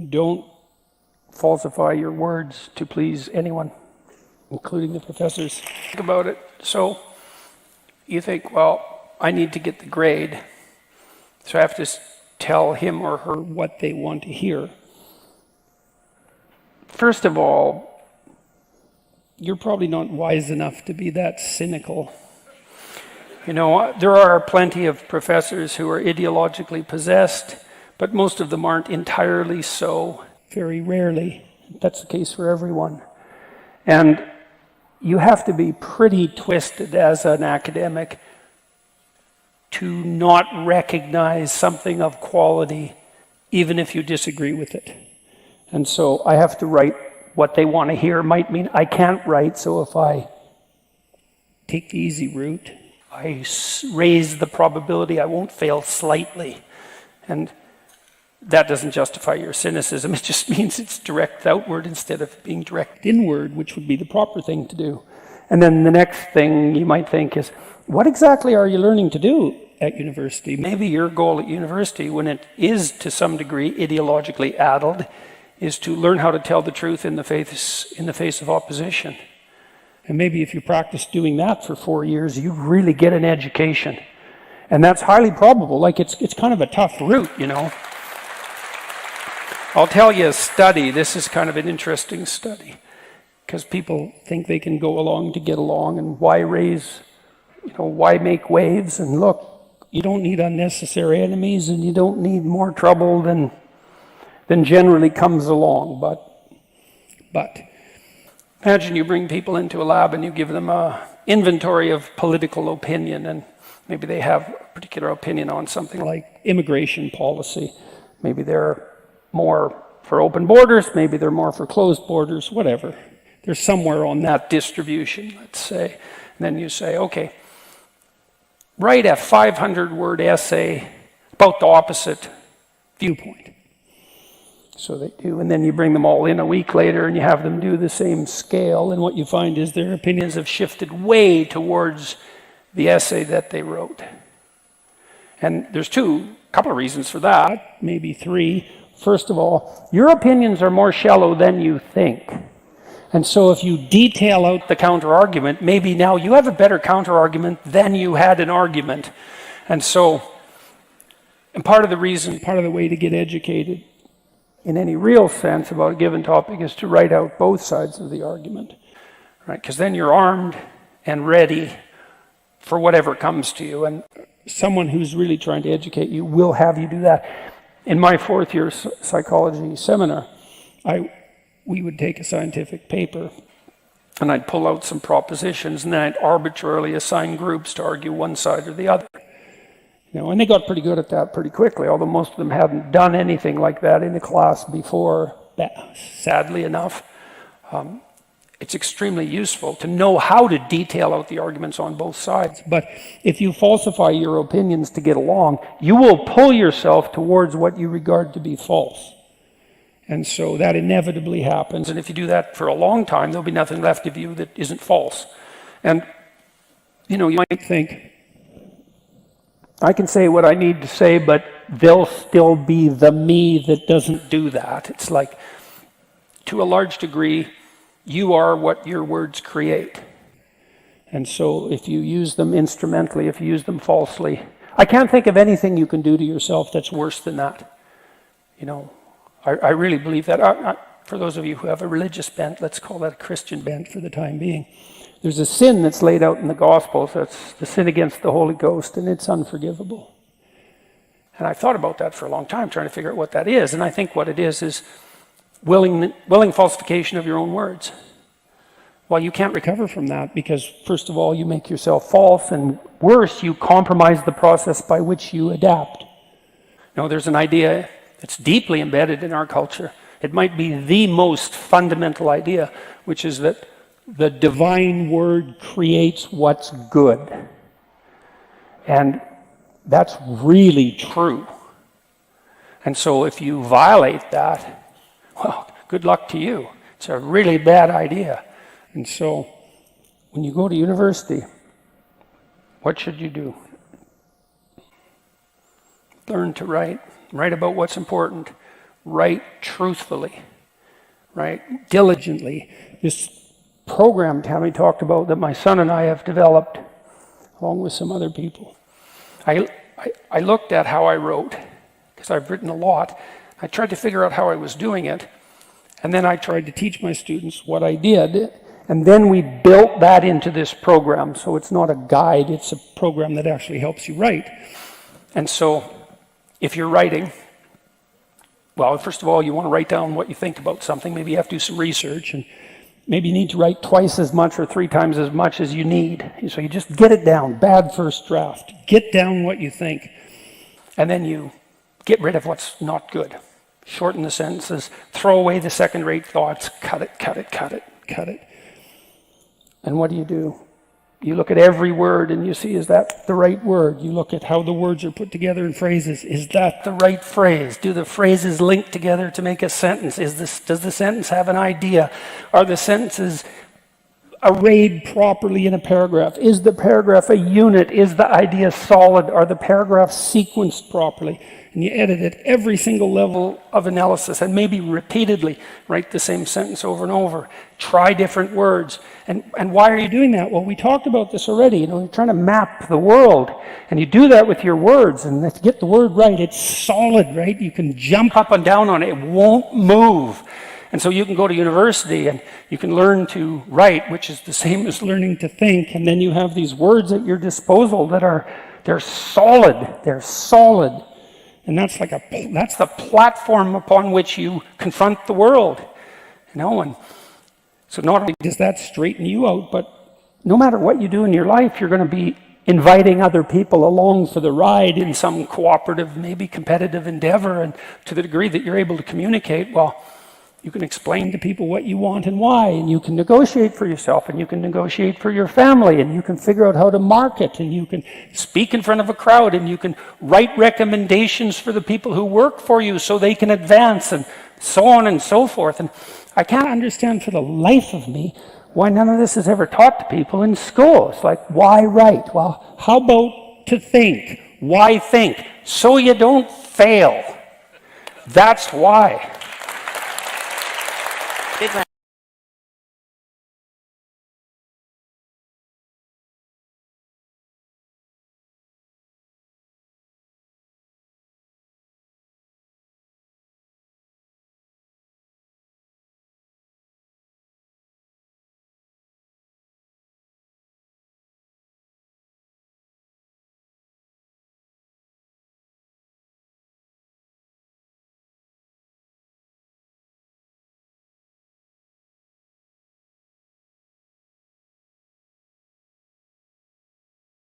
Don't falsify your words to please anyone, including the professors. Think about it. So you think, well, I need to get the grade, so I have to tell him or her what they want to hear. First of all, you're probably not wise enough to be that cynical. You know, there are plenty of professors who are ideologically possessed, but most of them aren't entirely so. Very rarely. That's the case for everyone. And you have to be pretty twisted as an academic to not recognize something of quality, even if you disagree with it. And so I have to write what they want to hear. Might mean I can't write, so if I take the easy route, I raise the probability I won't fail slightly. And that doesn't justify your cynicism. It just means it's direct outward instead of being direct inward, which would be the proper thing to do. And then the next thing you might think is, what exactly are you learning to do at university? Maybe your goal at university, when it is to some degree ideologically addled, is to learn how to tell the truth in the face of opposition. And maybe if you practice doing that for 4 years, you really get an education. And that's highly probable. Like it's kind of a tough route, you know. I'll tell you a study. This is kind of an interesting study, because people think they can go along to get along, and why make waves? And look, you don't need unnecessary enemies, and you don't need more trouble than generally comes along. But imagine you bring people into a lab and you give them an inventory of political opinion, and maybe they have a particular opinion on something like immigration policy. Maybe they're more for open borders, maybe they're more for closed borders, whatever. They're somewhere on that distribution, let's say. And then you say, okay, write a 500-word essay about the opposite viewpoint. So they do, and then you bring them all in a week later and you have them do the same scale, and what you find is their opinions have shifted way towards the essay that they wrote. And there's a couple of reasons for that, maybe three. First of all, your opinions are more shallow than you think. And so if you detail out the counter-argument, maybe now you have a better counter-argument than you had an argument. And part of the way to get educated in any real sense about a given topic is to write out both sides of the argument, right? Because then you're armed and ready for whatever comes to you. And someone who's really trying to educate you will have you do that. In my fourth year psychology seminar, we would take a scientific paper and I'd pull out some propositions, and then I'd arbitrarily assign groups to argue one side or the other. You know, and they got pretty good at that pretty quickly, although most of them hadn't done anything like that in a class before, sadly enough. It's extremely useful to know how to detail out the arguments on both sides. But if you falsify your opinions to get along, you will pull yourself towards what you regard to be false. And so that inevitably happens. And if you do that for a long time, there'll be nothing left of you that isn't false. And, you know, you might think, I can say what I need to say, but there'll still be the me that doesn't do that. It's like, to a large degree, you are what your words create. And so if you use them instrumentally, if you use them falsely, I can't think of anything you can do to yourself that's worse than that. You know, I really believe that. For those of you who have a religious bent, let's call that a Christian bent for the time being. There's a sin that's laid out in the Gospels. That's the sin against the Holy Ghost, and it's unforgivable. And I've thought about that for a long time, trying to figure out what that is. And I think what it is willing falsification of your own words. Well, you can't recover from that because, first of all, you make yourself false, and worse, you compromise the process by which you adapt. You know, there's an idea that's deeply embedded in our culture. It might be the most fundamental idea, which is that the divine word creates what's good. And that's really true. And so if you violate that, well, good luck to you. It's a really bad idea. And so when you go to university, what should you do? Learn to write. Write about what's important. write truthfully, right? Diligently. This program Tammy talked about that my son and I have developed, along with some other people. I looked at how I wrote, because I've written a lot. I tried to figure out how I was doing it, and then I tried to teach my students what I did, and then we built that into this program. So it's not a guide, it's a program that actually helps you write. And so if you're writing, well, first of all, you want to write down what you think about something. Maybe you have to do some research, and maybe you need to write twice as much or 3 times as much as you need. So you just get it down, bad first draft. Get down what you think, and then you get rid of what's not good. Shorten the sentences, throw away the second-rate thoughts, cut it. And what do? You look at every word and you see, is that the right word? You look at how the words are put together in phrases. Is that the right phrase? Do the phrases link together to make a sentence? Does the sentence have an idea? Are the sentences arrayed properly in a paragraph? Is the paragraph a unit? Is the idea solid? Are the paragraphs sequenced properly? And you edit at every single level of analysis, and maybe repeatedly write the same sentence over and over. Try different words. And why are you doing that? Well, we talked about this already. You're trying to map the world, and you do that with your words. And if you get the word right, it's solid, right? You can jump up and down on it. It won't move. And so you can go to university and you can learn to write, which is the same as learning to think. And then you have these words at your disposal that they're solid. They're solid. And that's the platform upon which you confront the world. And so not only does that straighten you out, but no matter what you do in your life, you're going to be inviting other people along for the ride in some cooperative, maybe competitive endeavor. And to the degree that you're able to communicate, well, you can explain to people what you want and why, and you can negotiate for yourself, and you can negotiate for your family, and you can figure out how to market, and you can speak in front of a crowd, and you can write recommendations for the people who work for you so they can advance, and so on and so forth. And I can't understand for the life of me why none of this is ever taught to people in school. It's like, why write? Well, how about to think? Why think? So you don't fail. That's why.